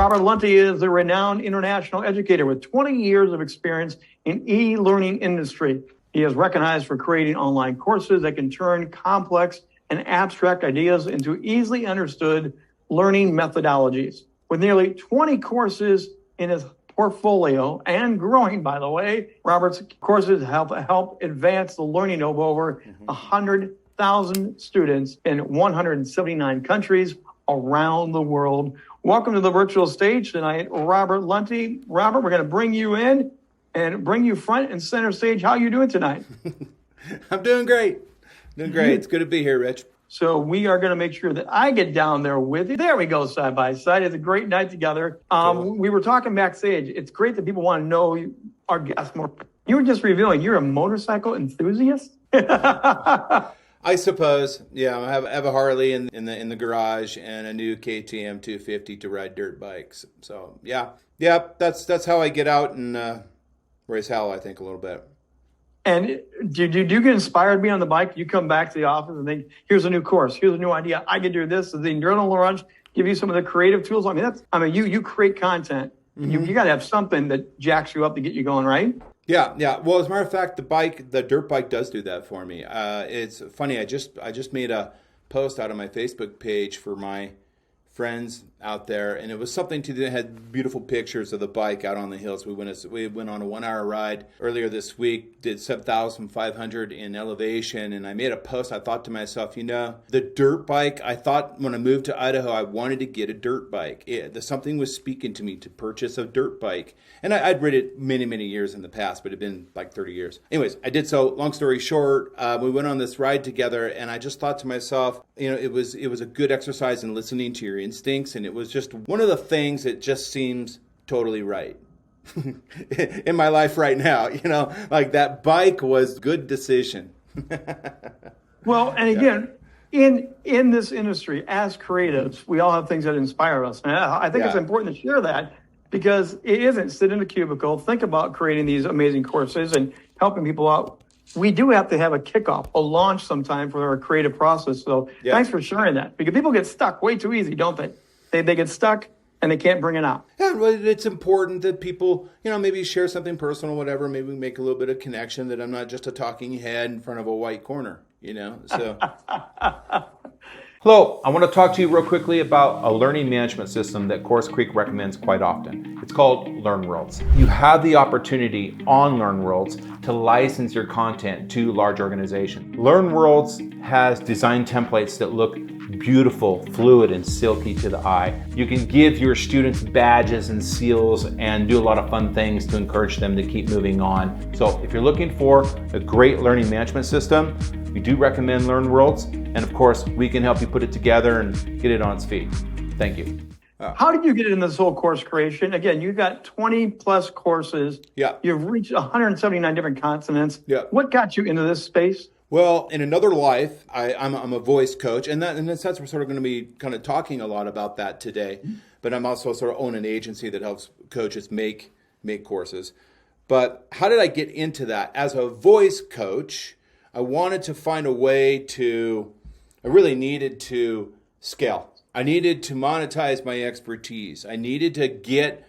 Robert Lunte is a renowned international educator with 20 years of experience in e-learning industry. He is recognized for creating online courses that can turn complex and abstract ideas into easily understood learning methodologies. With nearly 20 courses in his portfolio and growing, by the way, Robert's courses help advance the learning of over 100,000 students in 179 countries around the world. Welcome to the virtual stage tonight, Robert Lunte. Robert, we're going to bring you in and bring you front and center stage. How are you doing tonight? I'm doing great. It's good to be here, Rich. So we are going to make sure that I get down there with you. There we go, side by side. It's a great night together. Cool. We were talking backstage. It's great that people want to know our guests more. You were just revealing you're a motorcycle enthusiast? I suppose. Yeah, I have a Harley in the garage and a new KTM 250 to ride dirt bikes. So yeah, that's how I get out and raise hell, I think, a little bit. And do you get inspired to be on the bike? You come back to the office and think, here's a new course, here's a new idea, I can do this. The adrenaline rush, give you some of the creative tools. You create content. Mm-hmm. You got to have something that jacks you up to get you going, right? Yeah. Well, as a matter of fact, the dirt bike does do that for me. It's funny. I just made a post out on my Facebook page for my friends out there, and it was something that had beautiful pictures of the bike out on the hills. We went on a 1-hour ride earlier this week, did 7,500 in elevation, and I made a post. I thought to myself, the dirt bike, I thought when I moved to Idaho, I wanted to get a dirt bike. Something was speaking to me to purchase a dirt bike. And I'd ridden it many, many years in the past, but it had been like 30 years. Anyways, I did so. Long story short, we went on this ride together, and I just thought to myself, it was a good exercise in listening to your instincts, and it was just one of the things that just seems totally right in my life right now. Like that bike was a good decision. Well, and again, in this industry, as creatives, we all have things that inspire us. And I think it's important to share that, because it isn't sit in a cubicle, think about creating these amazing courses and helping people out. We do have to have a kickoff, a launch sometime for our creative process. So thanks for sharing that, because people get stuck way too easy, don't they? They get stuck and they can't bring it out. Yeah, well, it's important that people, maybe share something personal, whatever. Maybe we make a little bit of connection, that I'm not just a talking head in front of a white corner, so. Hello, I want to talk to you real quickly about a learning management system that CourseCREEK recommends quite often. It's called LearnWorlds. You have the opportunity on LearnWorlds to license your content to large organizations. LearnWorlds has design templates that look beautiful, fluid, and silky to the eye. You can give your students badges and seals and do a lot of fun things to encourage them to keep moving on. So if you're looking for a great learning management system, we do recommend LearnWorlds, and of course, we can help you put it together and get it on its feet. Thank you. How did you get into this whole course creation? Again, you've got 20 plus courses. Yeah. You've reached 179 different continents. Yeah. What got you into this space? Well, in another life, I'm a voice coach, and in a sense, we're sort of going to be kind of talking a lot about that today. But I'm also sort of own an agency that helps coaches make courses. But how did I get into that? As a voice coach, I wanted to find a way I really needed to scale. I needed to monetize my expertise. I needed to get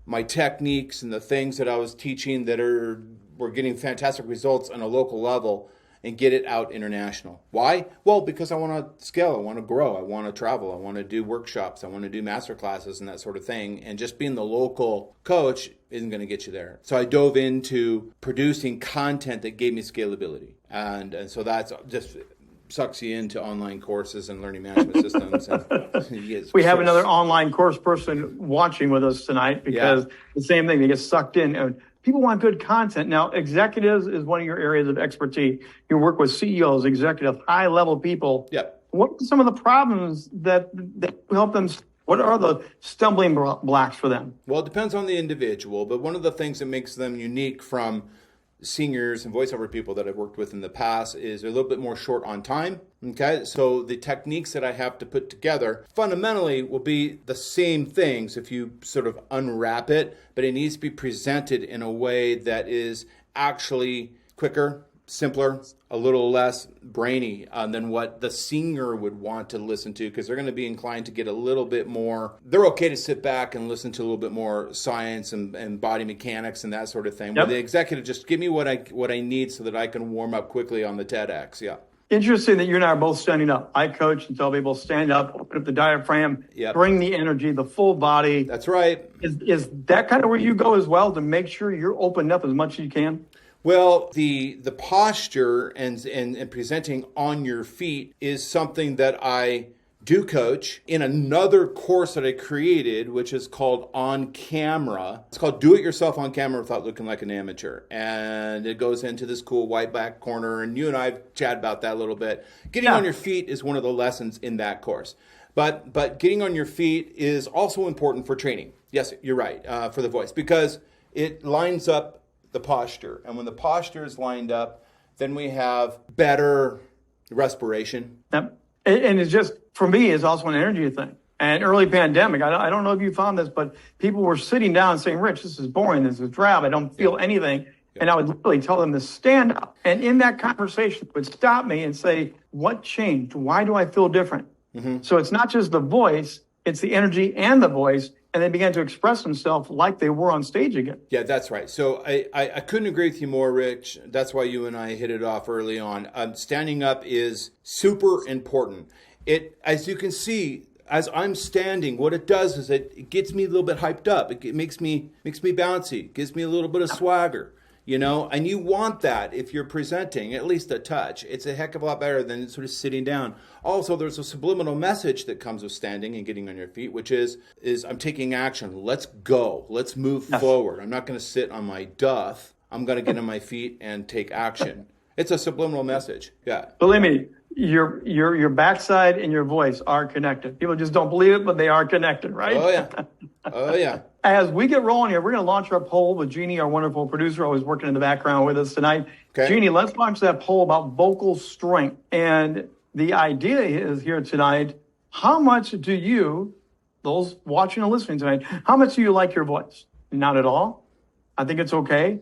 my techniques and the things that I was teaching that were getting fantastic results on a local level and get it out international. Why? Well, because I want to scale, I want to grow, I want to travel, I want to do workshops, I want to do master classes and that sort of thing. And just being the local coach isn't going to get you there. So I dove into producing content that gave me scalability. And so that's just sucks you into online courses and learning management systems. And we have another online course person watching with us tonight, because the same thing, they get sucked in. People want good content. Now, executives is one of your areas of expertise. You work with CEOs, executives, high-level people. Yeah. What are some of the problems that help them? What are the stumbling blocks for them? Well, it depends on the individual, but one of the things that makes them unique from seniors and voiceover people that I've worked with in the past is they're a little bit more short on time. Okay, so the techniques that I have to put together fundamentally will be the same things if you sort of unwrap it, but it needs to be presented in a way that is actually quicker, simpler, a little less brainy than what the singer would want to listen to, because they're going to be inclined to get a little bit more, they're okay to sit back and listen to a little bit more science and body mechanics and that sort of thing. Where the executive, just give me what I need so that I can warm up quickly on the TEDx. Yeah. Interesting that you and I are both standing up. I coach and tell people stand up, open up the diaphragm, bring the energy, the full body. That's right. Is that kind of where you go as well, to make sure you're opened up as much as you can? Well, the posture and presenting on your feet is something that I do coach in another course that I created, which is called On Camera. It's called Do It Yourself on Camera Without Looking Like an Amateur. And it goes into this cool white back corner. And you and I have chatted about that a little bit. Getting on your feet is one of the lessons in that course. But getting on your feet is also important for training. Yes, you're right, for the voice, because it lines up the posture. And when the posture is lined up, then we have better respiration. Yep. And it's just, for me, it's also an energy thing. And early pandemic, I don't know if you found this, but people were sitting down saying, Rich, this is boring, this is drab, I don't feel anything. And I would literally tell them to stand up. And in that conversation, it would stop me and say, what changed? Why do I feel different? Mm-hmm. So it's not just the voice, it's the energy and the voice. And they began to express themselves like they were on stage again. Yeah, that's right. So I couldn't agree with you more, Rich. That's why you and I hit it off early on. Standing up is super important. It, as you can see, as I'm standing, what it does is it gets me a little bit hyped up. It makes me bouncy. It gives me a little bit of swagger. And you want that if you're presenting, at least a touch. It's a heck of a lot better than sort of sitting down. Also, there's a subliminal message that comes with standing and getting on your feet, which is I'm taking action. Let's go. Let's move forward. I'm not going to sit on my duff. I'm going to get on my feet and take action. It's a subliminal message. Yeah. Believe me, your backside and your voice are connected. People just don't believe it, but they are connected, right? Oh, yeah. Oh, yeah. As we get rolling here, we're going to launch our poll with Jeannie, our wonderful producer, always working in the background with us tonight. Okay. Jeannie, let's launch that poll about vocal strength. And the idea is here tonight, how much do you, those watching and listening tonight, how much do you like your voice? Not at all. I think it's okay.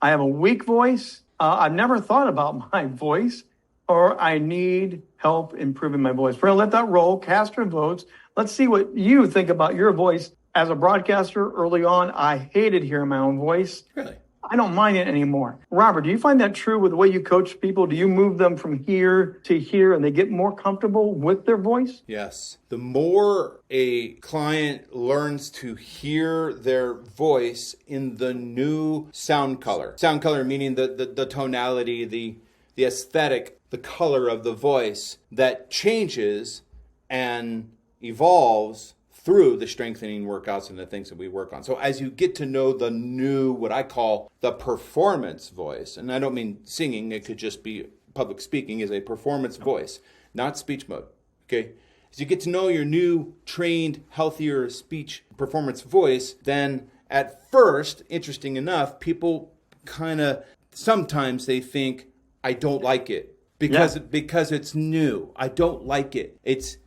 I have a weak voice. I've never thought about my voice, or I need help improving my voice. We're going to let that roll, cast your votes. Let's see what you think about your voice. As a broadcaster early on, I hated hearing my own voice. Really? I don't mind it anymore. Robert, do you find that true with the way you coach people? Do you move them from here to here and they get more comfortable with their voice? Yes. The more a client learns to hear their voice in the new sound color meaning the tonality, the aesthetic, the color of the voice that changes and evolves through the strengthening workouts and the things that we work on. So as you get to know the new, what I call the performance voice, and I don't mean singing, it could just be public speaking, is a performance voice, not speech mode, okay? As you get to know your new, trained, healthier speech performance voice, then at first, interesting enough, people kind of, sometimes they think, I don't like it because it's new. I don't like it. It's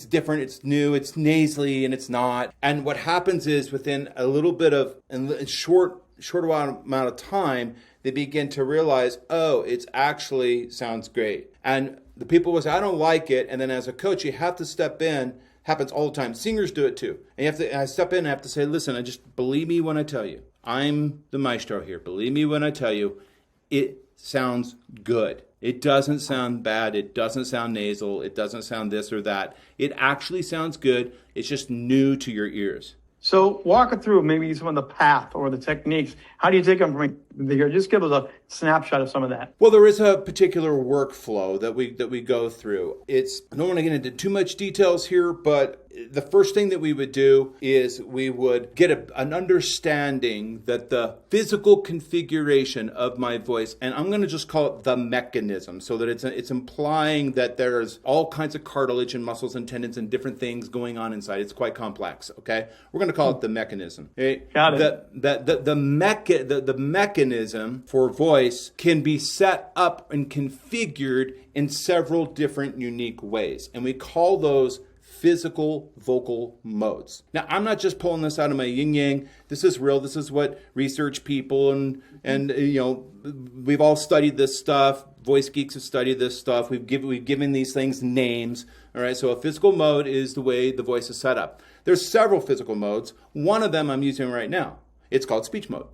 different, it's new, it's nasally, and it's not. And what happens is within a little bit of a short amount of time, they begin to realize, oh, it's actually sounds great. And the people will say, I don't like it. And then as a coach, you have to step in. Happens all the time. Singers do it too. And I step in and I have to say, listen, I just believe me when I tell you. I'm the maestro here. Believe me when I tell you, it sounds good. It doesn't sound bad. It doesn't sound nasal. It doesn't sound this or that. It actually sounds good. It's just new to your ears. So walk it through maybe some of the path or the techniques. How do you take them from here? Just give us a snapshot of some of that. Well, there is a particular workflow that we go through. I don't want to get into too much details here, but the first thing that we would do is we would get an understanding that the physical configuration of my voice, and I'm going to just call it the mechanism, so that it's implying that there's all kinds of cartilage and muscles and tendons and different things going on inside. It's quite complex, okay? We're going to call it the mechanism. Okay? Got it. The mechanism for voice can be set up and configured in several different unique ways, and we call those physical vocal modes. Now, I'm not just pulling this out of my yin-yang. This is real. This is what research people and we've all studied this stuff. voice geeks have studied this stuff. We've given these things names. All right, so a physical mode is the way the voice is set up. There's several physical modes. One of them I'm using right now. It's called speech mode.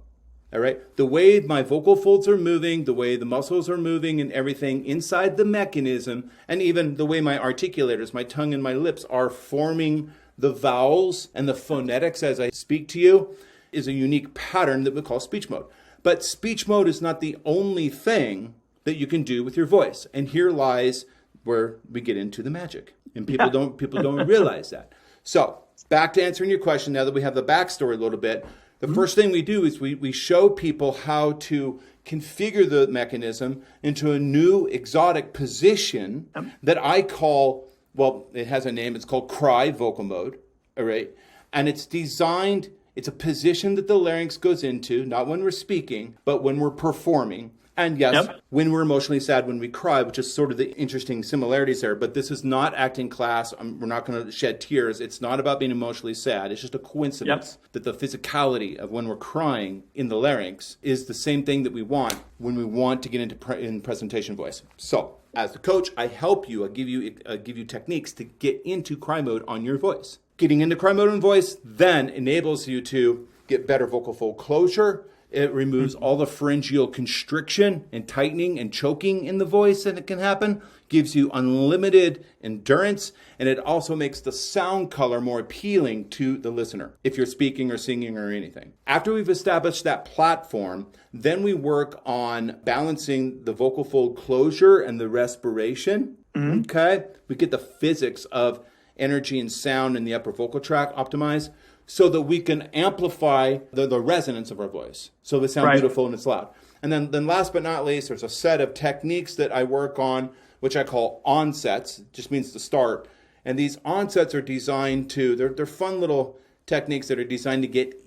All right, the way my vocal folds are moving, the way the muscles are moving and everything inside the mechanism, and even the way my articulators, my tongue and my lips are forming the vowels and the phonetics as I speak to you is a unique pattern that we call speech mode. But speech mode is not the only thing that you can do with your voice. And here lies where we get into the magic. And people don't realize that. So back to answering your question, now that we have the backstory a little bit, the first thing we do is we show people how to configure the mechanism into a new exotic position that I call, well, it has a name, it's called cry vocal mode, all right? And it's designed, it's a position that the larynx goes into, not when we're speaking, but when we're performing. And yes, when we're emotionally sad, when we cry, which is sort of the interesting similarities there. But this is not acting class. We're not going to shed tears. It's not about being emotionally sad. It's just a coincidence that the physicality of when we're crying in the larynx is the same thing that we want when we want to get into in presentation voice. So as the coach, I help you. I give you techniques to get into cry mode on your voice. Getting into cry mode on voice then enables you to get better vocal fold closure. It removes all the pharyngeal constriction and tightening and choking in the voice that can happen, gives you unlimited endurance, and it also makes the sound color more appealing to the listener if you're speaking or singing or anything. After we've established that platform, then we work on balancing the vocal fold closure and the respiration. Okay? We get the physics of energy and sound in the upper vocal tract optimized, so that we can amplify the resonance of our voice. So we sound beautiful and it's loud. And then last but not least, there's a set of techniques that I work on, which I call onsets. It just means to start. And these onsets are designed to, they're fun little techniques that are designed to get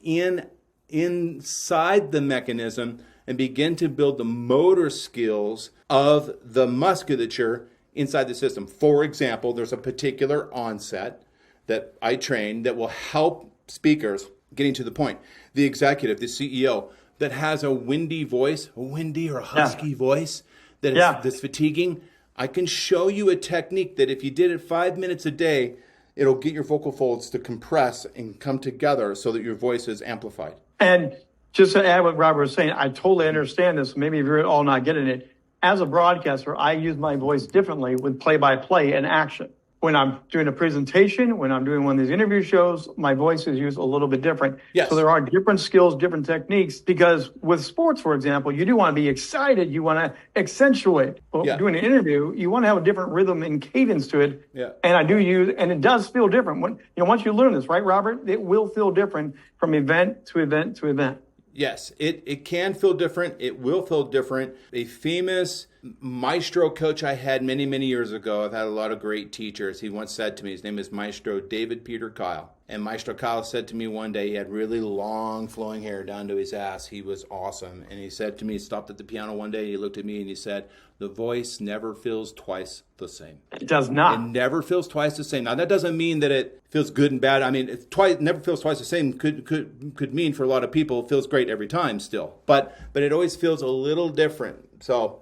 inside the mechanism and begin to build the motor skills of the musculature inside the system. For example, there's a particular onset that I train that will help speakers, getting to the point, the executive, the CEO that has a windy voice, a windy or a husky voice that's fatiguing. I can show you a technique that if you did it 5 minutes a day, it'll get your vocal folds to compress and come together so that your voice is amplified. And just to add what Robert was saying, I totally understand this. Maybe if you're all not getting it. As a broadcaster, I use my voice differently with play-by-play and action. When I'm doing a presentation, when I'm doing one of these interview shows, my voice is used a little bit different. Yes. So there are different skills, different techniques, because with sports, for example, you do want to be excited. You want to accentuate. But doing an interview, you want to have a different rhythm and cadence to it. Yeah. And I do use, and it does feel different. Once you learn this, right, Robert, it will feel different from event to event to event. Yes, it can feel different. It will feel different. A famous maestro coach I had many, many years ago, I've had a lot of great teachers. He once said to me, his name is Maestro David Peter Kyle. And Maestro Kyle said to me one day, he had really long flowing hair down to his ass. He was awesome. And he said to me, he stopped at the piano one day, he looked at me and he said, the voice never feels twice the same. It does not. It never feels twice the same. Now, that doesn't mean that it feels good and bad. I mean, never feels twice the same could mean for a lot of people it feels great every time still. But it always feels a little different. So,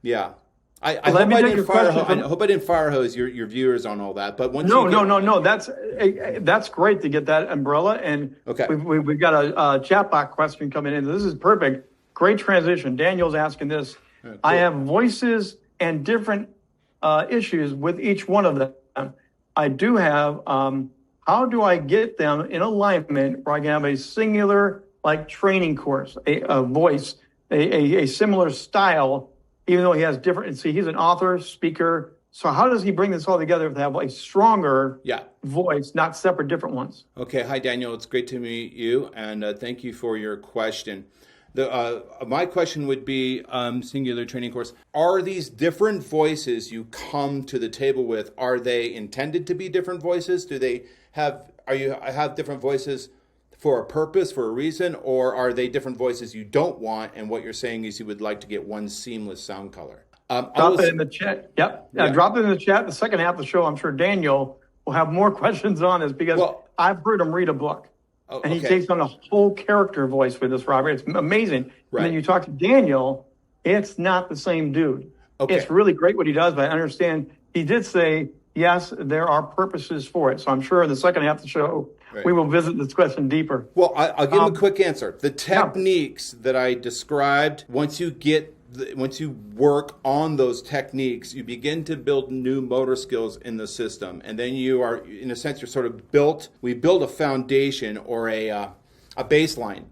yeah. I hope I didn't fire hose your viewers on all that. But no. That's great to get that umbrella. And we've got a chat box question coming in. This is perfect. Great transition. Daniel's asking this. Cool. I have voices and different issues with each one of them. I do have, how do I get them in alignment where I can have a singular training course, a voice, a similar style, even though he has different, see, he's an author, speaker. So how does he bring this all together to have a stronger voice, not separate different ones? Okay. Hi, Daniel. It's great to meet you. And thank you for your question. My question would be, singular training course, are these different voices you come to the table with, are they intended to be different voices? Do they have different voices for a purpose, for a reason, or are they different voices you don't want, and what you're saying is you would like to get one seamless sound color? Drop it in the chat. Drop it in the chat. The second half of the show, I'm sure Daniel will have more questions on this because I've heard him read a book. And he takes on a whole character voice with this, Robert. It's amazing. Right. And then you talk to Daniel, it's not the same dude. Okay. It's really great what he does, but I understand he did say, yes, there are purposes for it. So I'm sure in the second half of the show, we will visit this question deeper. Well, I'll give him a quick answer. The techniques that I described, once you work on those techniques, you begin to build new motor skills in the system. And then you are, in a sense, we build a foundation or a baseline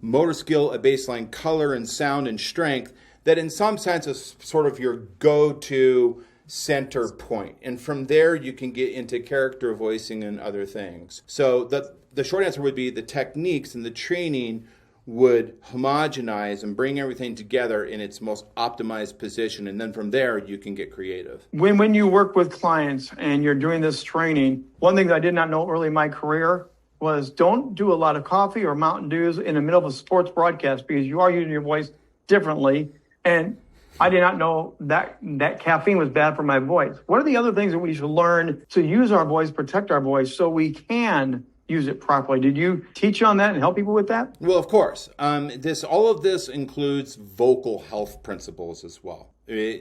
motor skill, a baseline color and sound and strength that in some sense is sort of your go-to center point. And from there, you can get into character voicing and other things. So the short answer would be the techniques and the training would homogenize and bring everything together in its most optimized position. And then from there, you can get creative. When you work with clients and you're doing this training, one thing that I did not know early in my career was don't do a lot of coffee or Mountain Dews in the middle of a sports broadcast because you are using your voice differently. And I did not know that caffeine was bad for my voice. What are the other things that we should learn to use our voice, protect our voice, so we can use it properly? Did you teach on that and help people with that? Well, of course. All of this includes vocal health principles as well.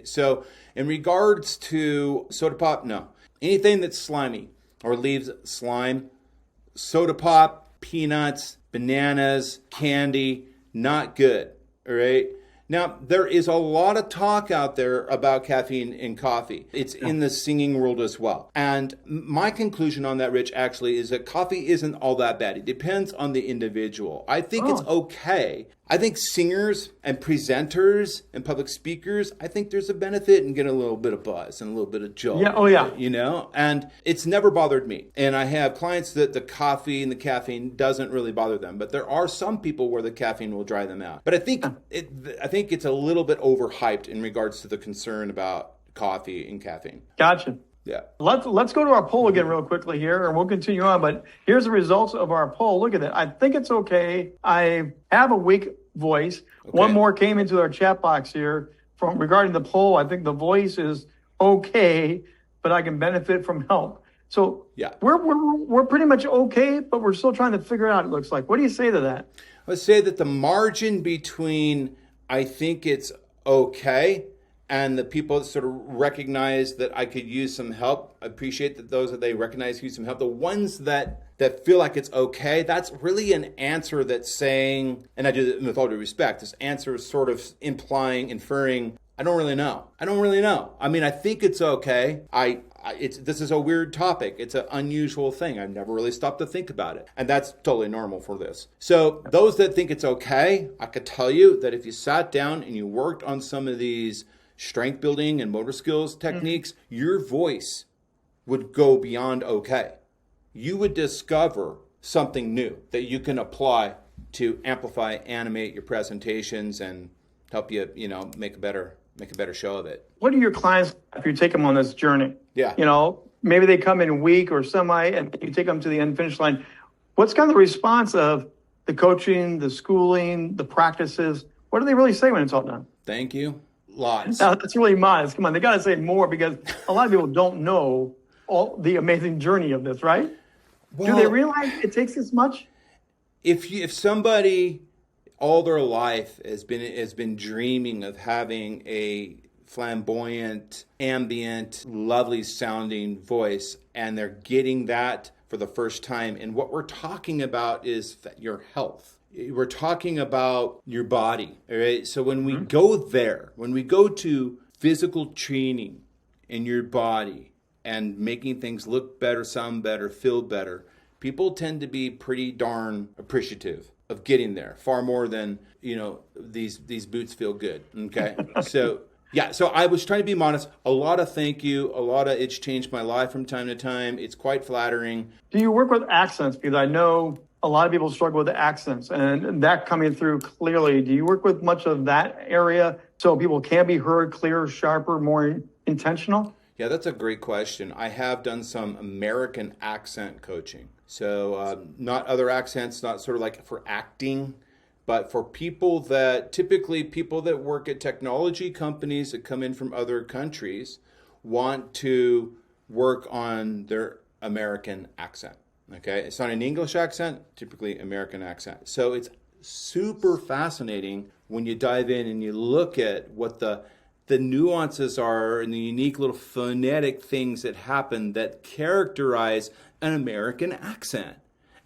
So in regards to soda pop, no. Anything that's slimy or leaves slime, soda pop, peanuts, bananas, candy, not good, all right? Now, there is a lot of talk out there about caffeine in coffee. It's in the singing world as well. And my conclusion on that, Rich, actually is that coffee isn't all that bad. It depends on the individual. I think it's okay. I think singers and presenters and public speakers, I think there's a benefit in getting a little bit of buzz and a little bit of jolt. Yeah, oh yeah. You know, and it's never bothered me. And I have clients that the coffee and the caffeine doesn't really bother them, but there are some people where the caffeine will dry them out. But I think it's a little bit overhyped in regards to the concern about coffee and caffeine. Gotcha. Yeah. Let's go to our poll again real quickly here, and we'll continue on. But here's the results of our poll. Look at that. I think it's okay. I have a weak voice. Okay. One more came into our chat box here regarding the poll. I think the voice is okay, but I can benefit from help. So yeah, we're pretty much okay, but we're still trying to figure it out, it looks like. What do you say to that? Let's say that the margin between I think it's okay and the people that sort of recognize that I could use some help, I appreciate that those that they recognize use some help. The ones that feel like it's okay, that's really an answer that's saying, and I do it with all due respect, this answer is sort of inferring, I don't really know. I mean, I think it's okay. This is a weird topic. It's an unusual thing. I've never really stopped to think about it. And that's totally normal for this. So those that think it's okay, I could tell you that if you sat down and you worked on some of these strength building and motor skills techniques, your voice would go beyond okay. You would discover something new that you can apply to amplify, animate your presentations and help you, make a better show of it. What are your clients if you take them on this journey? Yeah. Maybe they come in weak or semi and you take them to the end finish line. What's kind of the response of the coaching, the schooling, the practices? What do they really say when it's all done? Thank you. Lots. Now, that's really modest. Come on, they got to say more because a lot of people don't know all the amazing journey of this, right? Well, do they realize it takes this much? If somebody all their life has been dreaming of having a flamboyant, ambient, lovely sounding voice, and they're getting that for the first time, and what we're talking about is your health. We're talking about your body, all right? So when we go there, when we go to physical training in your body and making things look better, sound better, feel better, people tend to be pretty darn appreciative of getting there, far more than, these boots feel good, okay? So I was trying to be modest. A lot of thank you, it's changed my life from time to time. It's quite flattering. Do you work with accents? Because I know a lot of people struggle with the accents and that coming through clearly. Do you work with much of that area so people can be heard clearer, sharper, more intentional? Yeah, that's a great question. I have done some American accent coaching. So not other accents, not sort of like for acting, but for people that work at technology companies that come in from other countries want to work on their American accent. Okay, it's not an English accent, typically American accent. So it's super fascinating when you dive in and you look at what the the nuances are and the unique little phonetic things that happen that characterize an American accent.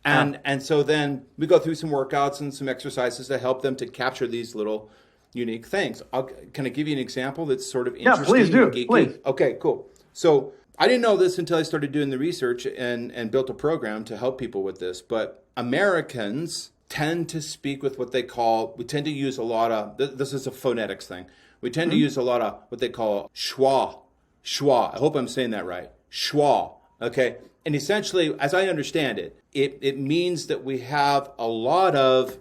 And so then we go through some workouts and some exercises to help them to capture these little unique things. Can I give you an example that's sort of interesting? Yeah, please do. And geeky? Please. Okay, cool. So I didn't know this until I started doing the research and built a program to help people with this. But Americans tend to speak with what we tend to use a lot of, this is a phonetics thing. We tend to use a lot of what they call schwa. Schwa. I hope I'm saying that right. Schwa. Okay. And essentially, as I understand it, it means that we have a lot of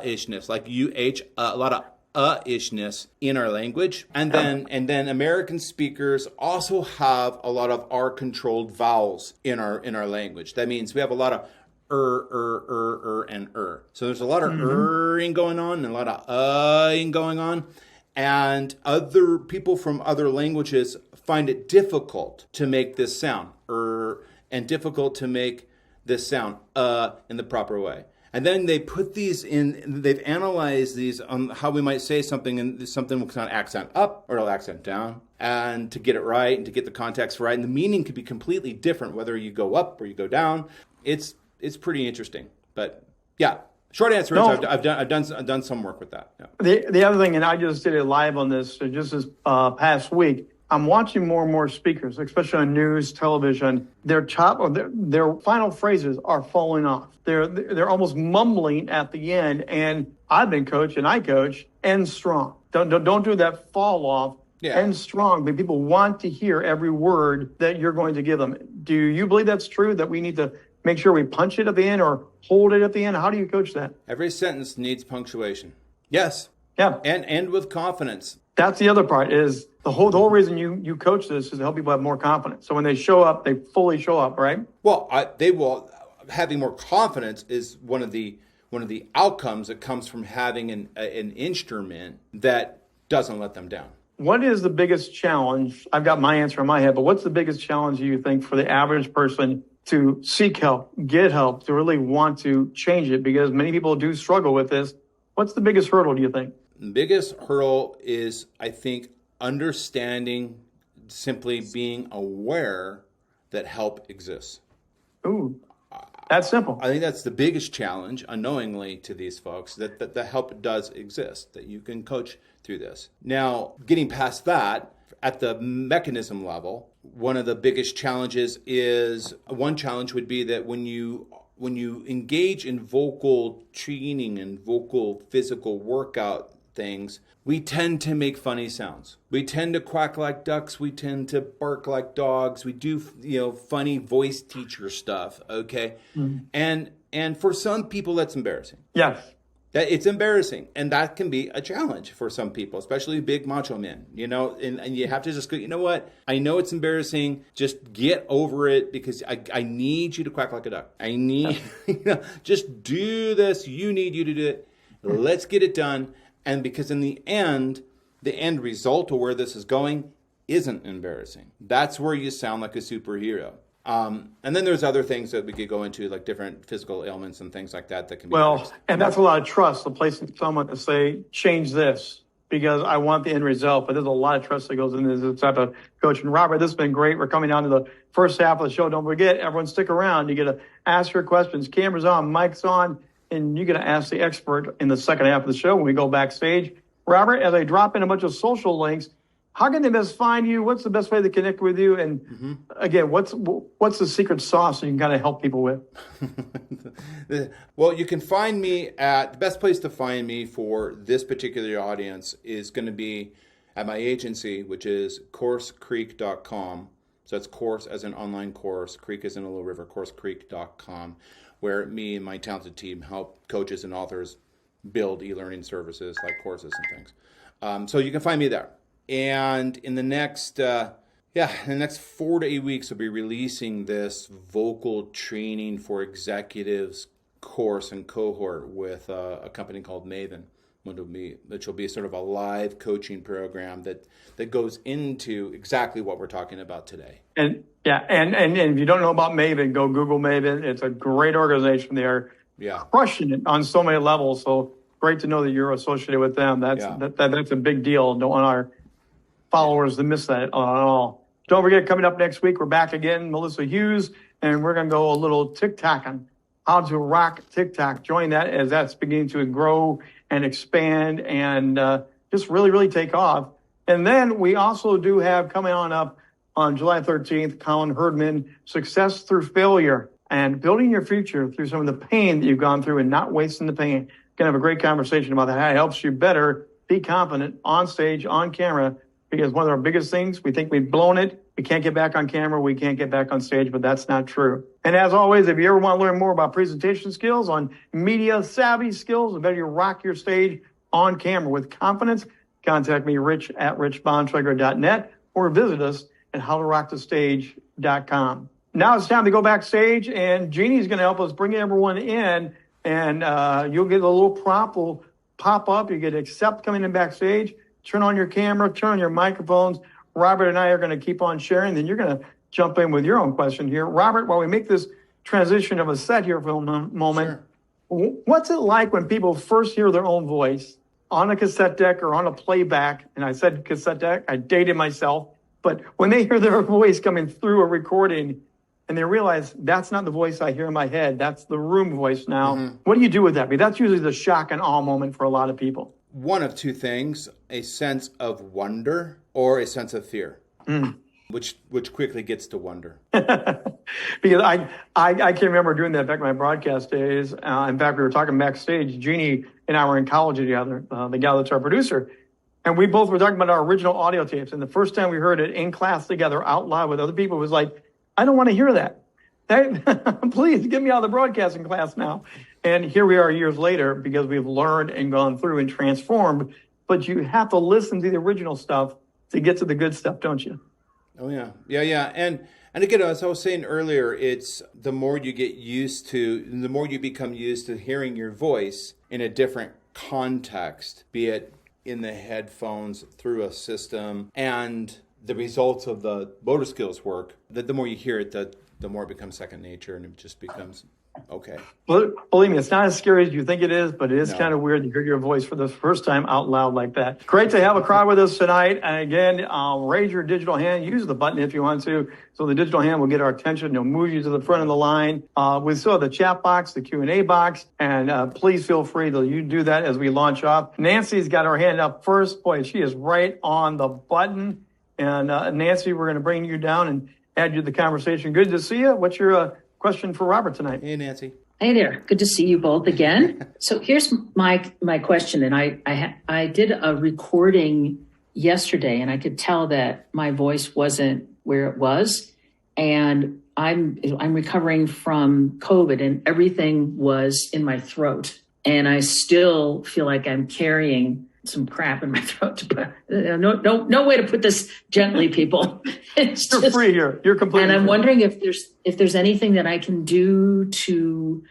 ishness, like a lot of ishness in our language. And then American speakers also have a lot of R-controlled vowels in our language. That means we have a lot of and So there's a lot of ing going on and a lot of ing going on. And other people from other languages find it difficult to make this sound, and difficult to make this sound in the proper way. And then they put these in, they've analyzed these on how we might say something, and something will sound accent up or it'll accent down, and to get it right and to get the context right. And the meaning could be completely different whether you go up or you go down. It's pretty interesting. But yeah, short answer is I've done some work with that. Yeah. The other thing, and I just did it live on this just this past week, I'm watching more and more speakers, especially on news, television. Their final phrases are falling off. They're almost mumbling at the end. And I've been coached, and I coach, end strong. Don't do that fall off. Yeah. End strong. But people want to hear every word that you're going to give them. Do you believe that's true? That we need to make sure we punch it at the end or hold it at the end? How do you coach that? Every sentence needs punctuation. Yes. Yeah. And with confidence. That's the other part, is the whole reason you coach this is to help people have more confidence. So when they show up, they fully show up, right? Well, they will. Having more confidence is one of the outcomes that comes from having an instrument that doesn't let them down. What is the biggest challenge? I've got my answer in my head, but what's the biggest challenge you think for the average person to seek help, get help, to really want to change it? Because many people do struggle with this. What's the biggest hurdle, do you think? The biggest hurdle is, I think, understanding, simply being aware that help exists. Ooh, that's simple. I think that's the biggest challenge, unknowingly, to these folks, that the help does exist, that you can coach through this. Now, getting past that, at the mechanism level, one of the biggest challenges is, one challenge would be that when you engage in vocal training and vocal physical workout things, we tend to make funny sounds. We tend to quack like ducks. We tend to bark like dogs. We do, funny voice teacher stuff. Okay. Mm-hmm. And for some people, that's embarrassing. Yes. That it's embarrassing. And that can be a challenge for some people, especially big macho men, and you have to just go, you know what? I know it's embarrassing. Just get over it, because I need you to quack like a duck. I need, just do this. You need you to do it. Let's get it done. And because in the end result of where this is going isn't embarrassing. That's where you sound like a superhero. And then there's other things that we could go into, like different physical ailments and things like that can be. Well, and that's a lot of trust, to place someone to say, change this, because I want the end result. But there's a lot of trust that goes into this type of coaching. Robert, this has been great. We're coming down to the first half of the show. Don't forget, everyone stick around. You get to ask your questions. Cameras on, mics on. And you're going to ask the expert in the second half of the show when we go backstage. Robert, as I drop in a bunch of social links, how can they best find you? What's the best way to connect with you? And again, what's the secret sauce that you can kind of help people with? Well, you can find me the best place to find me for this particular audience is going to be at my agency, which is CourseCREEK.com. So that's course as an online course, creek as in a little river, CourseCREEK.com. Where me and my talented team help coaches and authors build e-learning services like courses and things. So you can find me there. And in the next 4 to 8 weeks, we'll be releasing this vocal training for executives course and cohort with a company called Maven, which will be sort of a live coaching program that goes into exactly what we're talking about today. And if you don't know about Maven, go Google Maven. It's a great organization. They're crushing it on so many levels. So great to know that you're associated with them. That's Yeah. that's a big deal. Don't want our followers to miss that at all. Don't forget, coming up next week, we're back again, Melissa Hughes, and we're going to go a little TikTok on how to rock TikTok. Join that as that's beginning to grow and expand and just really, really take off. And then we also do have coming on up on July 13th, Colin Herdman, Success Through Failure and Building Your Future Through Some of the Pain that you've gone through and not wasting the pain. Going to have a great conversation about that, how it helps you better be confident on stage, on camera, because one of our biggest things, we think we've blown it. We can't get back on camera. We can't get back on stage, but that's not true. And as always, if you ever want to learn more about presentation skills, on media savvy skills, the better you rock your stage on camera with confidence, contact me, rich@richbontrager.net, or visit us at howtorockthestage.com. Now it's time to go backstage, and Jeannie's going to help us bring everyone in, and you'll get a little prompt will pop up. You get accept coming in backstage. Turn on your camera, turn on your microphones. Robert and I are going to keep on sharing. Then you're going to jump in with your own question here. Robert, while we make this transition of a set here for a moment, sure. What's it like when people first hear their own voice on a cassette deck or on a playback? And I said cassette deck, I dated myself. But when they hear their voice coming through a recording and they realize that's not the voice I hear in my head, that's the room voice now. Mm-hmm. What do you do with that? Because that's usually the shock and awe moment for a lot of people. One of two things, a sense of wonder or a sense of fear, which quickly gets to wonder. Because I can remember doing that back in my broadcast days. In fact, we were talking backstage. Jeannie and I were in college together, the gal that's our producer. And we both were talking about our original audio tapes. And the first time we heard it in class together out loud with other people, it was like, I don't want to hear that. Please get me out of the broadcasting class now. And here we are years later because we've learned and gone through and transformed. But you have to listen to the original stuff to get to the good stuff, don't you? Oh, yeah. Yeah. And again, as I was saying earlier, it's the more you get used to, the more you become used to hearing your voice in a different context, be it in the headphones, through a system, and the results of the motor skills work, the more you hear it, the more it becomes second nature, and it just becomes okay. Well, believe me, it's not as scary as you think it is, but it is kind of weird to hear your voice for the first time out loud like that. Great to have a crowd with us tonight. And again, raise your digital hand. Use the button if you want to. So the digital hand will get our attention. It'll move you to the front of the line. We still have the chat box, the Q&A box, and please feel free to you do that as we launch off. Nancy's got her hand up first. Boy, she is right on the button. And Nancy, we're going to bring you down and add you to the conversation. Good to see you. What's your question for Robert tonight? Hey, Nancy. Hey there. Good to see you both again. So here's my question. And I did a recording yesterday, and I could tell that my voice wasn't where it was. And I'm recovering from COVID, and everything was in my throat. And I still feel like I'm carrying some crap in my throat. But no way to put this gently, people. You're free here. You're completely And I'm free. wondering if there's anything that I can do to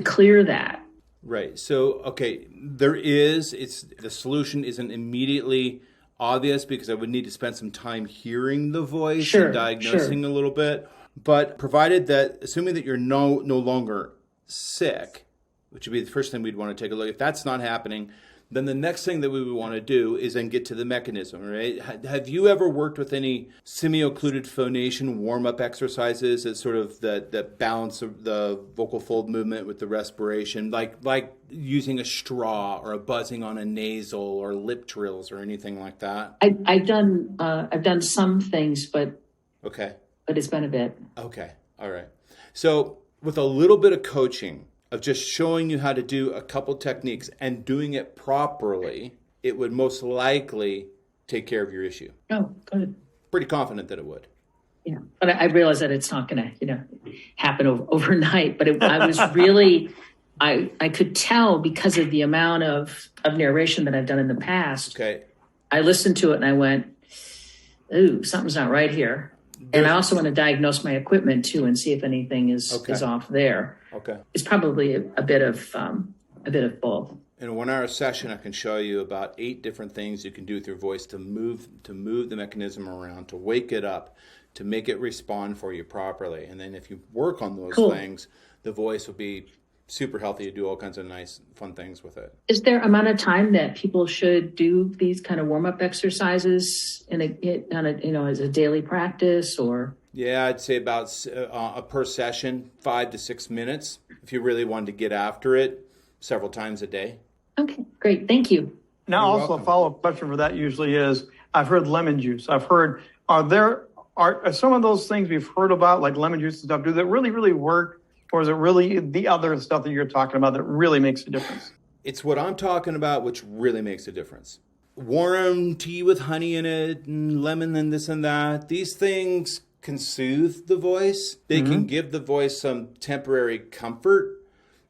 clear that. Right. So, okay, the solution isn't immediately obvious because I would need to spend some time hearing the voice and diagnosing a little bit. But provided that, assuming that you're no longer sick, which would be the first thing we'd want to take a look at, if that's not happening, then the next thing that we would want to do is then get to the mechanism, right? Have you ever worked with any semi-occluded phonation warm-up exercises as sort of the balance of the vocal fold movement with the respiration, like using a straw or a buzzing on a nasal or lip trills or anything like that? I've done some things, but it's been a bit. Okay, all right. So with a little bit of coaching, of just showing you how to do a couple techniques and doing it properly, it would most likely take care of your issue. Oh, good. Pretty confident that it would. Yeah, but I realize that it's not going to, happen overnight. But I was really, I could tell because of the amount of narration that I've done in the past. Okay. I listened to it and I went, ooh, something's not right here. And I also want to diagnose my equipment too and see if anything is off there. Okay. It's probably a bit of both. In a 1 hour session, I can show you about 8 different things you can do with your voice to move the mechanism around, to wake it up, to make it respond for you properly. And then if you work on those things, the voice will be super healthy. You do all kinds of nice, fun things with it. Is there amount of time that people should do these kind of warm-up exercises as a daily practice, or? Yeah, I'd say about per session, 5 to 6 minutes. If you really wanted to get after it, several times a day. Okay, great. Thank you. Now, You're also welcome. a follow-up question for that usually is, I've heard lemon juice. I've heard, are some of those things we've heard about, like lemon juice and stuff, do that really, really work? Or is it really the other stuff that you're talking about that really makes a difference? It's what I'm talking about, which really makes a difference. Warm tea with honey in it, and lemon and this and that. These things can soothe the voice. They can give the voice some temporary comfort.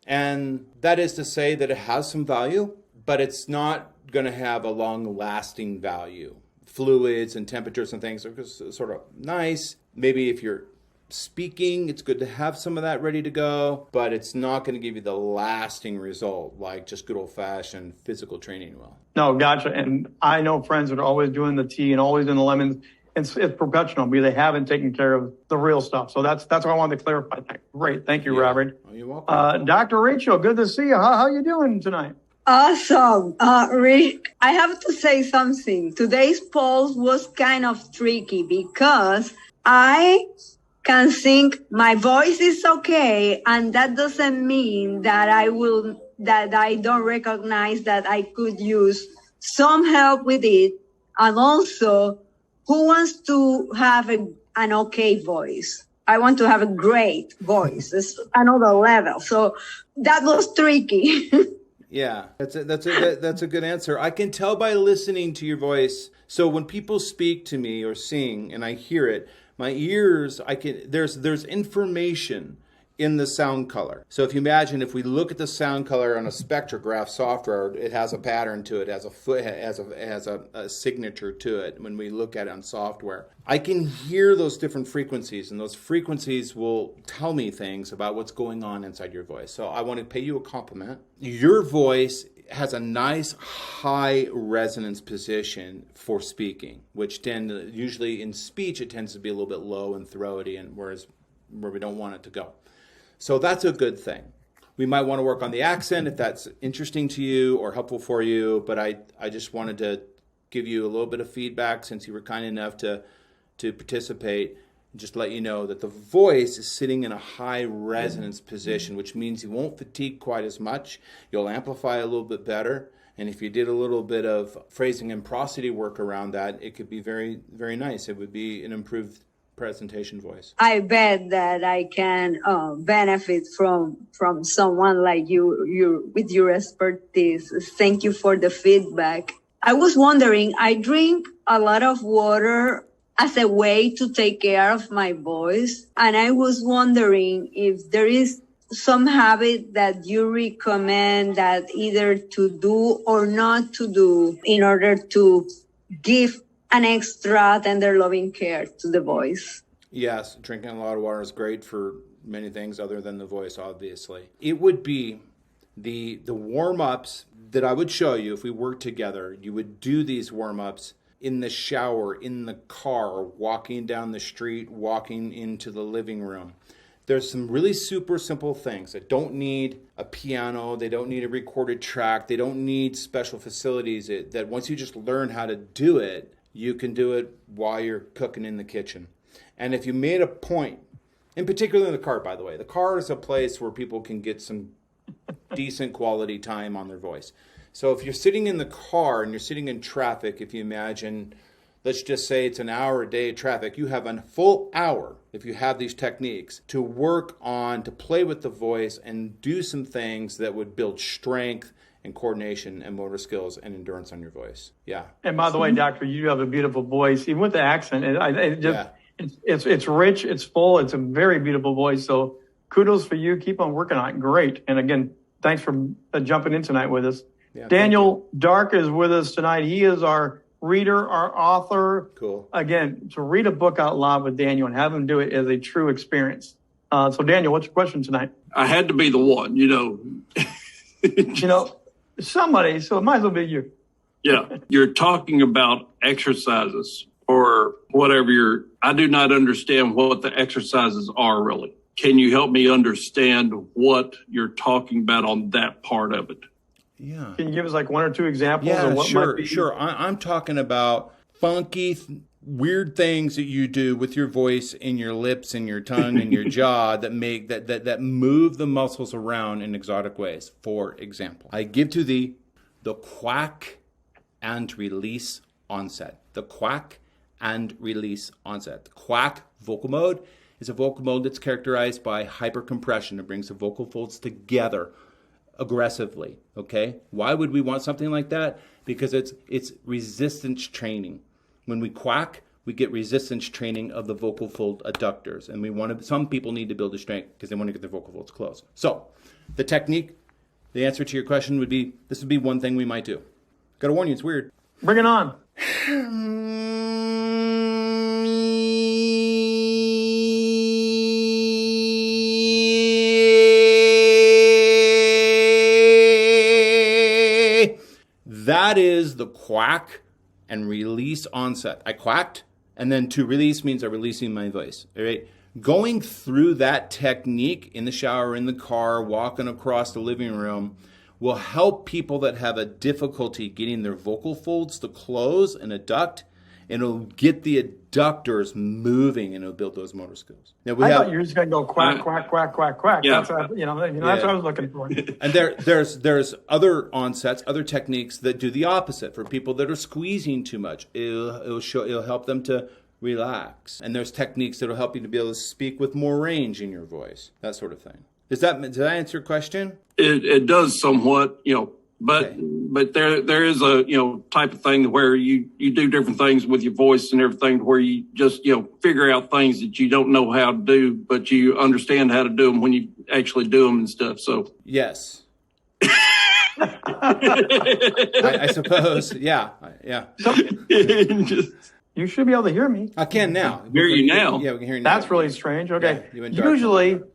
And that is to say that it has some value, but it's not going to have a long-lasting value. Fluids and temperatures and things are sort of nice. Maybe if you're speaking, it's good to have some of that ready to go, but it's not going to give you the lasting result like just good old-fashioned physical training will. No, gotcha. And I know friends that are always doing the tea and always doing the lemons. It's professional, because they haven't taken care of the real stuff. So that's why I wanted to clarify that. Great. Thank you, Robert. Oh, you're welcome. Dr. Rachel, good to see you. How you doing tonight? Awesome. Rick, I have to say something. Today's poll was kind of tricky because I can think my voice is okay, and that doesn't mean that I don't recognize that I could use some help with it. And also, who wants to have an okay voice? I want to have a great voice. It's another level. So that was tricky. Yeah, that's a good answer. I can tell by listening to your voice. So when people speak to me or sing and I hear it, my ears, there's information in the sound color. So if you imagine, if we look at the sound color on a spectrograph software, it has a pattern to it, has a signature to it when we look at it on software. I can hear those different frequencies, and those frequencies will tell me things about what's going on inside your voice. So I want to pay you a compliment. Your voice has a nice high resonance position for speaking, which usually in speech it tends to be a little bit low and throaty, and where we don't want it to go. So that's a good thing. We might want to work on the accent if that's interesting to you or helpful for you, but I just wanted to give you a little bit of feedback since you were kind enough to participate, and just let you know that the voice is sitting in a high resonance position, which means you won't fatigue quite as much. You'll amplify a little bit better. And if you did a little bit of phrasing and prosody work around that, it could be very, very nice. It would be an improved presentation voice. I bet that I can benefit from someone like you with your expertise. Thank you for the feedback. I was wondering, I drink a lot of water as a way to take care of my voice. And I was wondering if there is some habit that you recommend that either to do or not to do in order to give an extra tender loving care to the voice. Yes, drinking a lot of water is great for many things other than the voice, obviously. It would be the warm-ups that I would show you if we worked together. You would do these warm-ups in the shower, in the car, walking down the street, walking into the living room. There's some really super simple things that don't need a piano, they don't need a recorded track, they don't need special facilities, that once you just learn how to do it, you can do it while you're cooking in the kitchen. And if you made a point, in particular in the car, by the way, the car is a place where people can get some decent quality time on their voice. So if you're sitting in the car and you're sitting in traffic, if you imagine, let's just say it's an hour a day of traffic, you have a full hour, if you have these techniques, to work on, to play with the voice and do some things that would build strength and coordination and motor skills and endurance on your voice. Yeah. And by the way, Doctor, you have a beautiful voice, even with the accent. It's rich, it's full, it's a very beautiful voice. So kudos for you. Keep on working on it. Great. And again, thanks for jumping in tonight with us. Yeah, Daniel Dark is with us tonight. He is our reader, our author. Cool. Again, to read a book out loud with Daniel and have him do it is a true experience. So Daniel, what's your question tonight? I had to be the one, Somebody, so it might as well be you. Yeah. You're talking about exercises or whatever I do not understand what the exercises are really. can you help me understand what you're talking about on that part of it? Yeah. Can you give us like one or two examples Yeah, of what sure, might be? sure. I'm talking about funky, weird things that you do with your voice and your lips and your tongue and your jaw that make that move the muscles around in exotic ways. For example, I give to thee the quack and release onset. The quack and release onset. The quack vocal mode is a vocal mode that's characterized by hypercompression. It brings the vocal folds together aggressively. Okay, why would we want something like that? Because it's resistance training. When we quack, we get resistance training of the vocal fold adductors, and we want to. Some people need to build a strength because they want to get their vocal folds close. So, the technique, the answer to your question would be: this would be one thing we might do. Got to warn you, it's weird. Bring it on. That is the quack and release onset. I quacked, and then to release means I'm releasing my voice. All right. Going through that technique in the shower, in the car, walking across the living room will help people that have a difficulty getting their vocal folds to close and adduct, and it'll get the adductors moving, and it'll build those motor skills. Now I thought you were just going to go quack, quack, quack, quack, quack. Yeah. That's what, that's what I was looking for. And there's other onsets, other techniques that do the opposite for people that are squeezing too much. It'll help them to relax. And there's techniques that'll help you to be able to speak with more range in your voice, that sort of thing. Did that answer your question? It does somewhat, but Okay. but there is a type of thing where you do different things with your voice and everything, where you just figure out things that you don't know how to do, but you understand how to do them when you actually do them and stuff. So Yes. I suppose. Yeah. You should be able to hear me. I can now. Hear you now. Yeah, we can hear you now. That's really strange. Okay. Yeah, you interrupt.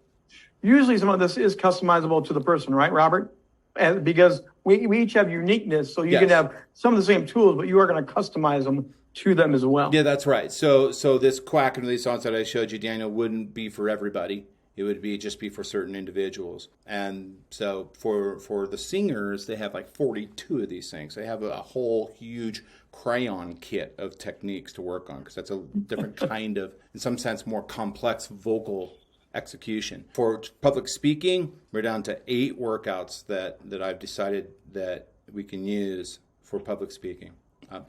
Usually some of this is customizable to the person, right, Robert? And because we each have uniqueness, so you can have some of the same tools, but you are going to customize them to them as well. Yeah, that's right. So this quack and release onset I showed you, Daniel, wouldn't be for everybody. It would just be for certain individuals. And so for the singers, they have like 42 of these things. They have a whole huge crayon kit of techniques to work on, because that's a different kind of, in some sense, more complex vocal execution. For public speaking, we're down to 8 workouts that I've decided that we can use for public speaking.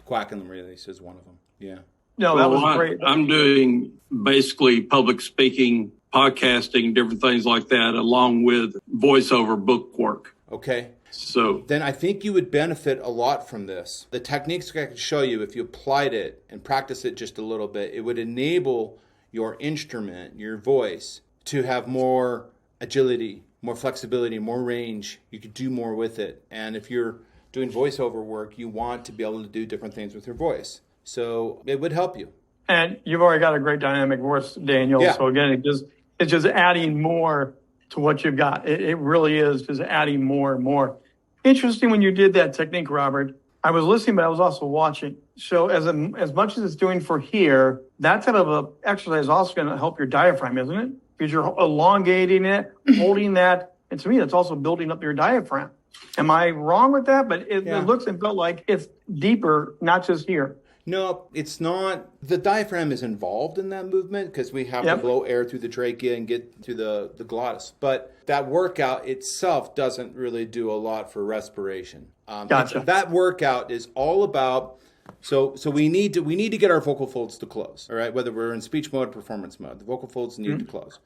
Quack and release is one of them. Yeah. No, that was great. I'm doing basically public speaking, podcasting, different things like that, along with voiceover book work. Okay. So then I think you would benefit a lot from this. The techniques I could show you, if you applied it and practice it just a little bit, it would enable your instrument, your voice, to have more agility, more flexibility, more range. You could do more with it. And if you're doing voiceover work, you want to be able to do different things with your voice. So it would help you. And you've already got a great dynamic voice, Daniel. Yeah. So again, it's just adding more to what you've got. It really is just adding more and more. Interesting when you did that technique, Robert. I was listening, but I was also watching. So as much as it's doing for here, that type of a exercise is also going to help your diaphragm, isn't it? Because you're elongating it, holding that. And to me, it's also building up your diaphragm. Am I wrong with that? But it looks and felt like it's deeper, not just here. No, it's not. The diaphragm is involved in that movement because we have to blow air through the trachea and get through the glottis. But that workout itself doesn't really do a lot for respiration. Gotcha. That workout is all about. So we need to get our vocal folds to close. All right, whether we're in speech mode or performance mode, the vocal folds need to close.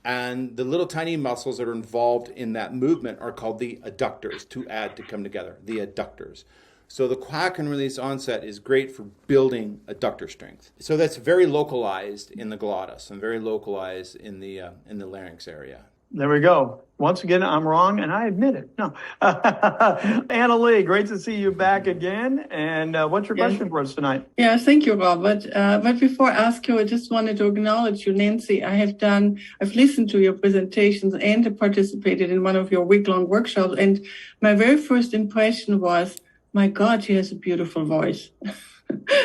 And the little tiny muscles that are involved in that movement are called the adductors. To come together, the adductors. So the quack and release onset is great for building adductor strength. So that's very localized in the glottis and very localized in the larynx area. There we go. Once again, I'm wrong, and I admit it. No. Anna Lee, great to see you back again. And what's your question for us tonight? Yeah, thank you, Robert. But before I ask you, I just wanted to acknowledge you, Nancy. I've listened to your presentations and participated in one of your week-long workshops. And my very first impression was, my God, she has a beautiful voice.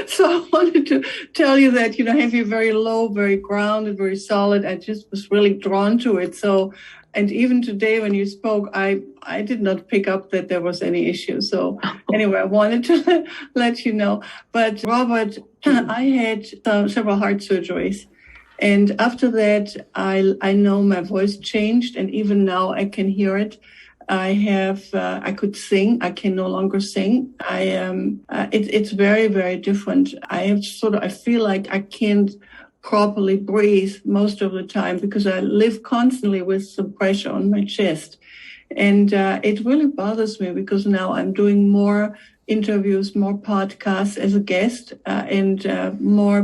So I wanted to tell you that, I have you very low, very grounded, very solid. I just was really drawn to it. So, and even today when you spoke, I did not pick up that there was any issue. So anyway, I wanted to let you know. But Robert, I had several heart surgeries. And after that, I know my voice changed. And even now I can hear it. I could sing. I can no longer sing. It's very, very different. I feel like I can't properly breathe most of the time because I live constantly with some pressure on my chest. And it really bothers me because now I'm doing more interviews, more podcasts as a guest, and more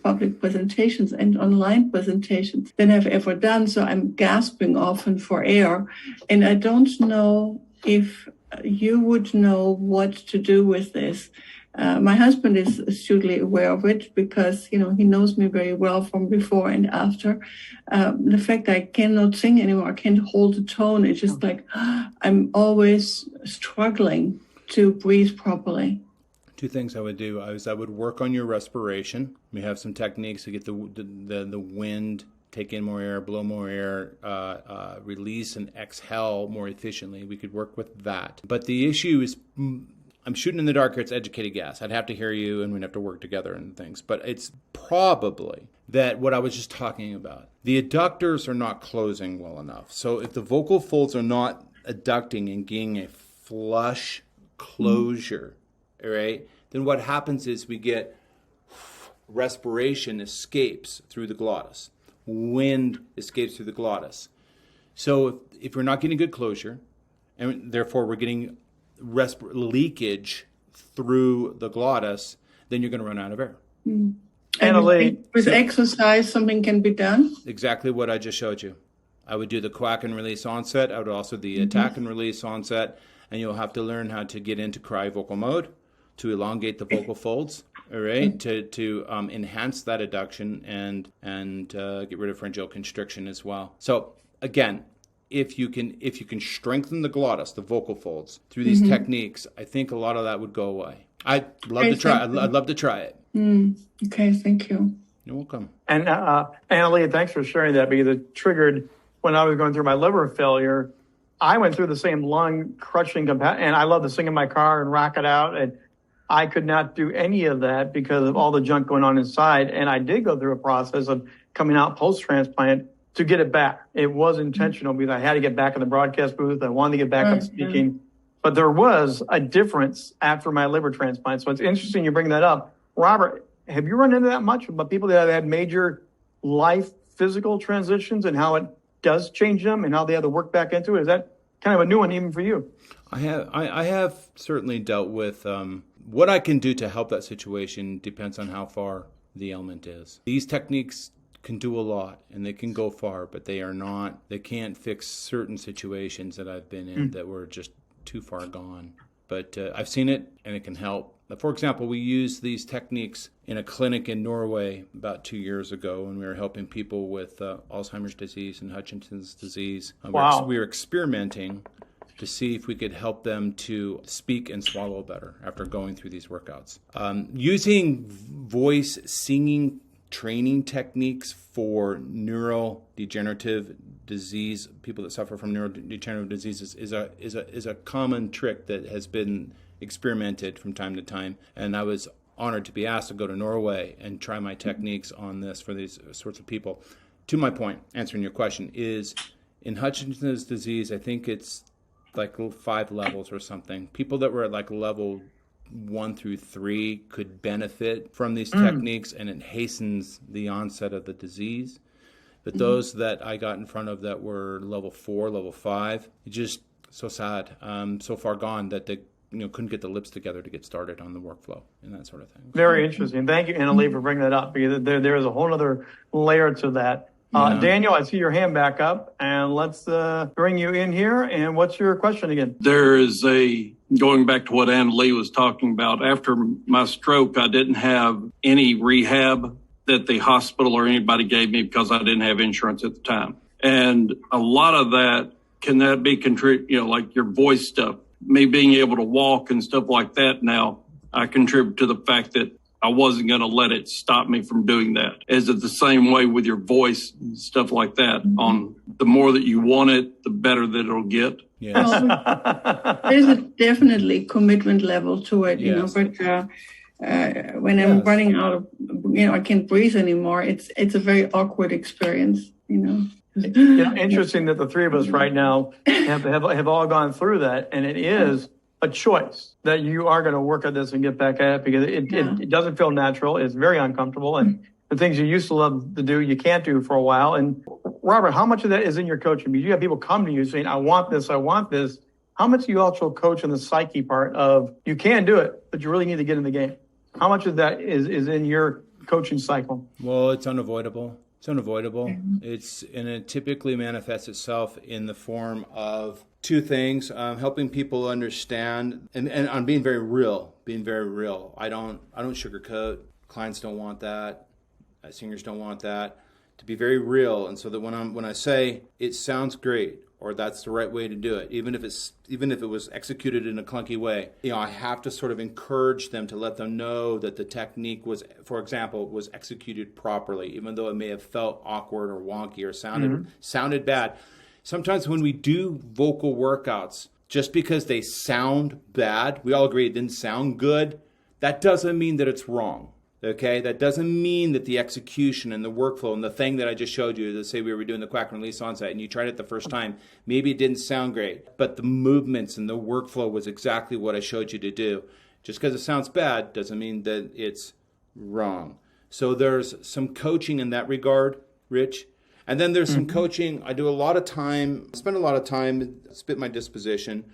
public presentations and online presentations than I've ever done. So I'm gasping often for air. And I don't know if you would know what to do with this. My husband is astutely aware of it because, he knows me very well from before and after. The fact that I cannot sing anymore, I can't hold a tone. It's just like I'm always struggling to breathe properly. Two things I would do is I would work on your respiration. We have some techniques to get the wind, take in more air, blow more air, release and exhale more efficiently. We could work with that. But the issue is I'm shooting in the dark here. It's educated guess. I'd have to hear you and we'd have to work together and things. But it's probably that what I was just talking about. The adductors are not closing well enough. So if the vocal folds are not adducting and getting a flush closure, all right, then what happens is we get respiration escapes through the glottis. Wind escapes through the glottis. So if we're not getting good closure, and therefore we're getting leakage through the glottis, then you're going to run out of air. And with exercise, something can be done? Exactly what I just showed you. I would do the quack and release onset. I would also the attack and release onset. And you'll have to learn how to get into cry vocal mode to elongate the vocal folds, all right, to enhance that adduction and get rid of pharyngeal constriction as well. So again, if you can strengthen the glottis, the vocal folds through these techniques, I think a lot of that would go away. I'd love to try. I'd love to try it. Okay, thank you. You're welcome. And Annalee, thanks for sharing that because it triggered when I was going through my liver failure. I went through the same lung crushing, and I love to sing in my car and rock it out. And I could not do any of that because of all the junk going on inside. And I did go through a process of coming out post-transplant to get it back. It was intentional because I had to get back in the broadcast booth. I wanted to get back up speaking. But there was a difference after my liver transplant. So it's interesting you bring that up. Robert, have you run into that much about people that have had major life physical transitions and how it does change them and how they have to work back into it? Is that kind of a new one even for you? I have certainly dealt with what I can do to help that situation depends on how far the ailment is. These techniques can do a lot and they can go far, but they can't fix certain situations that I've been in that were just too far gone. But I've seen it and it can help. For example, we used these techniques in a clinic in Norway about 2 years ago when we were helping people with Alzheimer's disease and Huntington's disease. Wow. We were experimenting to see if we could help them to speak and swallow better after going through these workouts. Using voice singing training techniques for neurodegenerative disease, people that suffer from neurodegenerative diseases is a common trick that has been experimented from time to time. And I was honored to be asked to go to Norway and try my techniques on this for these sorts of people. To my point, answering your question, is in Huntington's disease, I think it's like 5 levels or something. People that were at like level 1 through 3 could benefit from these techniques, and it hastens the onset of the disease. But those that I got in front of that were level 4, level 5, it's just so sad, so far gone that they couldn't get the lips together to get started on the workflow and that sort of thing. Very interesting. Thank you, Annalee, for bringing that up because there is a whole other layer to that. Daniel, I see your hand back up, and let's bring you in here. And what's your question again? There is going back to what Annalee was talking about, after my stroke, I didn't have any rehab that the hospital or anybody gave me because I didn't have insurance at the time. And a lot of that, can that be like your voice stuff, me being able to walk and stuff like that now, I contribute to the fact that I wasn't going to let it stop me from doing that. Is it the same way with your voice and stuff like that? On the more that you want it, the better that it'll get. Yes. Well, there's a definitely commitment level to it, you know, but when I'm running out of, I can't breathe anymore. It's a very awkward experience, you know. Interesting that the three of us right now have all gone through that, and it is a choice that you are going to work at this and get back at it, because it doesn't feel natural. It's very uncomfortable, and the things you used to love to do, you can't do for a while. And Robert, how much of that is in your coaching? Because you have people come to you saying, I want this. How much do you also coach in the psyche part of, you can do it, but you really need to get in the game? How much of that is in your coaching cycle? Well, it's unavoidable. And it typically manifests itself in the form of two things: helping people understand, and I'm being very real. I don't sugarcoat. Clients don't want that. Singers don't want that. To be very real, and so that when I say it sounds great, or that's the right way to do it, even if it was executed in a clunky way, I have to sort of encourage them to let them know that the technique was, for example, was executed properly, even though it may have felt awkward or wonky or sounded bad. Sometimes when we do vocal workouts, just because they sound bad, we all agree it didn't sound good, that doesn't mean that it's wrong. Okay, that doesn't mean that the execution and the workflow and the thing that I just showed you, let's say we were doing the quack and release onsite and you tried it the first time, maybe it didn't sound great, but the movements and the workflow was exactly what I showed you to do. Just because it sounds bad doesn't mean that it's wrong. So there's some coaching in that regard, Rich. And then there's some coaching. I spend a lot of time, spit my disposition,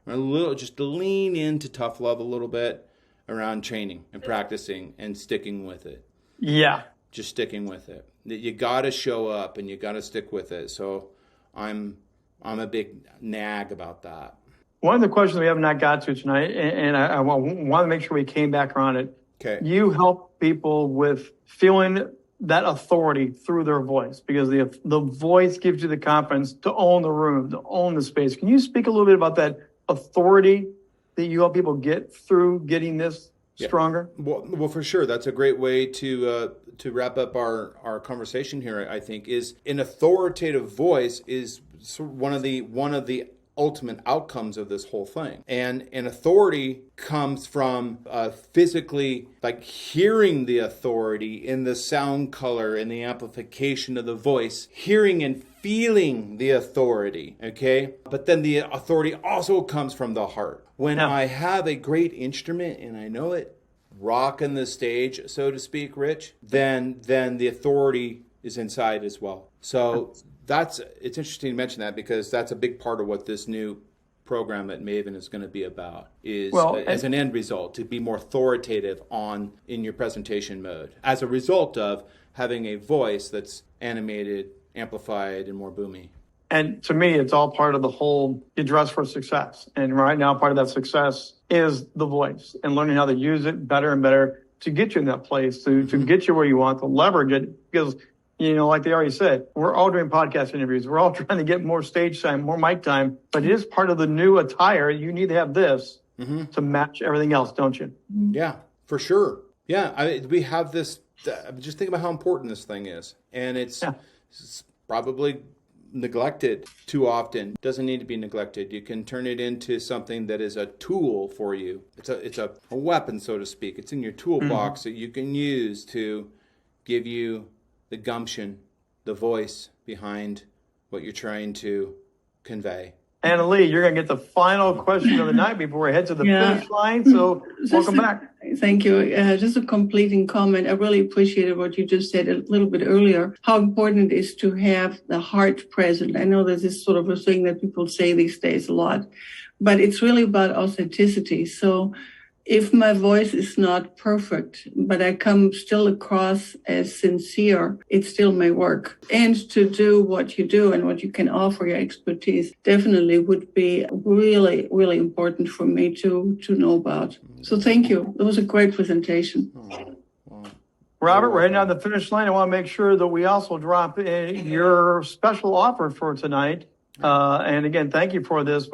just to lean into tough love a little bit around training and practicing and sticking with it. Yeah. Just sticking with it. You got to show up and you got to stick with it. So I'm a big nag about that. One of the questions we have not got to tonight, and I want to make sure we came back around it. Okay. You help people with feeling that authority through their voice, because the voice gives you the confidence to own the room, to own the space. Can you speak a little bit about that authority that you help people get through getting this stronger? Well, for sure. That's a great way to wrap up our conversation here, I think, is an authoritative voice is one of the ultimate outcomes of this whole thing. And authority comes from physically, like, hearing the authority in the sound color and the amplification of the voice, hearing and feeling the authority, okay? But then the authority also comes from the heart. When I have a great instrument and I know it, rocking the stage, so to speak, Rich, then the authority is inside as well. So it's interesting to mention that, because that's a big part of what this new program at Maven is going to be about, is as an end result, to be more authoritative in your presentation mode, as a result of having a voice that's animated, amplified, and more boomy. And to me, it's all part of the whole, you dress for success. And right now, part of that success is the voice and learning how to use it better and better to get you in that place, to get you where you want, to leverage it. Because, like they already said, we're all doing podcast interviews. We're all trying to get more stage time, more mic time. But it is part of the new attire. You need to have this to match everything else, don't you? Yeah, for sure. Yeah, we have this. Just think about how important this thing is. And it's probably neglected too often. Doesn't need to be neglected. You can turn it into something that is a tool for you. It's a weapon, so to speak. It's in your toolbox that you can use to give you the gumption, the voice behind what you're trying to convey. Anna Lee, you're going to get the final question of the night before we head to the finish line. So welcome back. Thank you. Just a completing comment. I really appreciated what you just said a little bit earlier, how important it is to have the heart present. I know this is sort of a thing that people say these days a lot, but it's really about authenticity. So if my voice is not perfect, but I come still across as sincere, it still may work. And to do what you do and what you can offer, your expertise, definitely would be really, really important for me to know about. So thank you. It was a great presentation. Robert, we're heading down the finish line. I want to make sure that we also drop in your special offer for tonight. And again, thank you for this.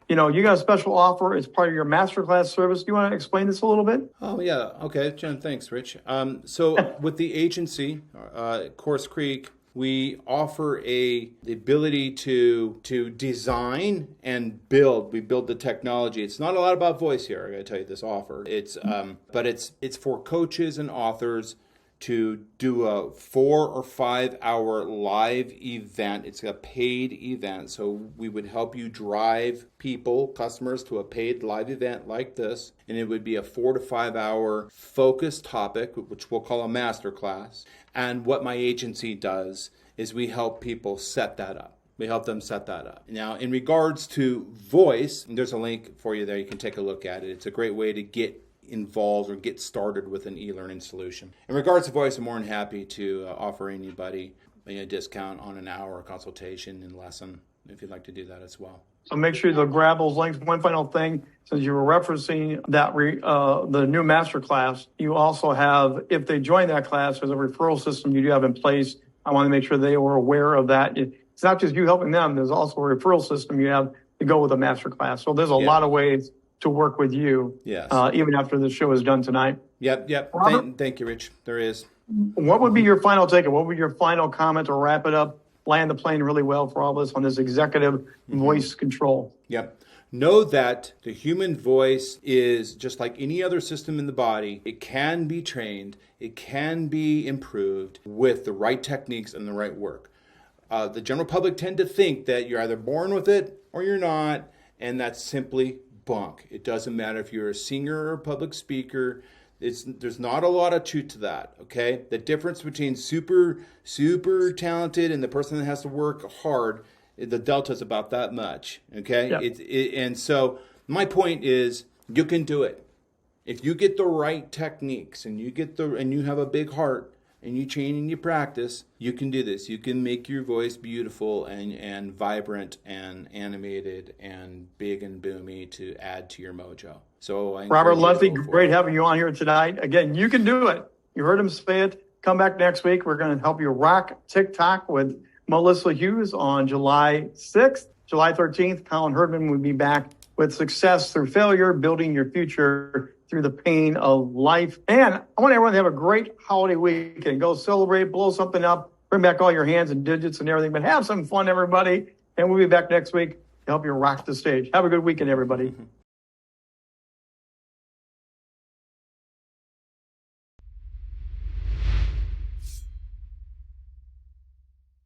you got a special offer as part of your masterclass service. Do you want to explain this a little bit? Oh, yeah. Okay, John, thanks, Rich. So with the agency, CourseCREEK, we offer the ability to design and build. We build the technology. It's not a lot about voice here. I got to tell you this offer. But it's for coaches and authors to do a 4 or 5 hour live event. It's a paid event. So we would help you drive customers to a paid live event like this. And it would be a 4 to 5 hour focused topic, which we'll call a masterclass. And what my agency does is we help people set that up. We help them set that up. Now, in regards to voice, there's a link for you there. You can take a look at it. It's a great way to get involved or get started with an e-learning solution. In regards to voice, I'm more than happy to offer anybody a discount on an hour consultation and lesson if you'd like to do that as well. So make sure to grab those links. One final thing, since you were referencing that the new master class, you also have, if they join that class, there's a referral system you do have in place. I want to make sure they were aware of that. It's not just you helping them. There's also a referral system you have to go with a master class. So there's a lot of ways to work with you, even after the show is done tonight. Yep. Thank you, Rich. There is. What would be your final take? What would be your final comment to wrap it up, land the plane really well for all of us on this executive voice control? Yep. Know that the human voice is just like any other system in the body. It can be trained. It can be improved with the right techniques and the right work. The general public tend to think that you're either born with it or you're not, and that's simply bunk. It doesn't matter if you're a singer or a public speaker. There's not a lot of truth to that, okay? The difference between super talented and the person that has to work hard, the delta is about that much, okay? Yeah. And so my point is, you can do it. If you get the right techniques and you have a big heart and you train and you practice, you can do this. You can make your voice beautiful and vibrant and animated and big and boomy to add to your mojo. So Robert Lunte, great having you on here tonight. Again, you can do it. You heard him say it. Come back next week. We're going to help you rock TikTok with Melissa Hughes on July 6th. July 13th, Colin Herdman will be back with Success Through Failure, Building Your Future Through the Pain of Life. And I want everyone to have a great holiday weekend. Go celebrate, blow something up, bring back all your hands and digits and everything, but have some fun, everybody. And we'll be back next week to help you rock the stage. Have a good weekend, everybody.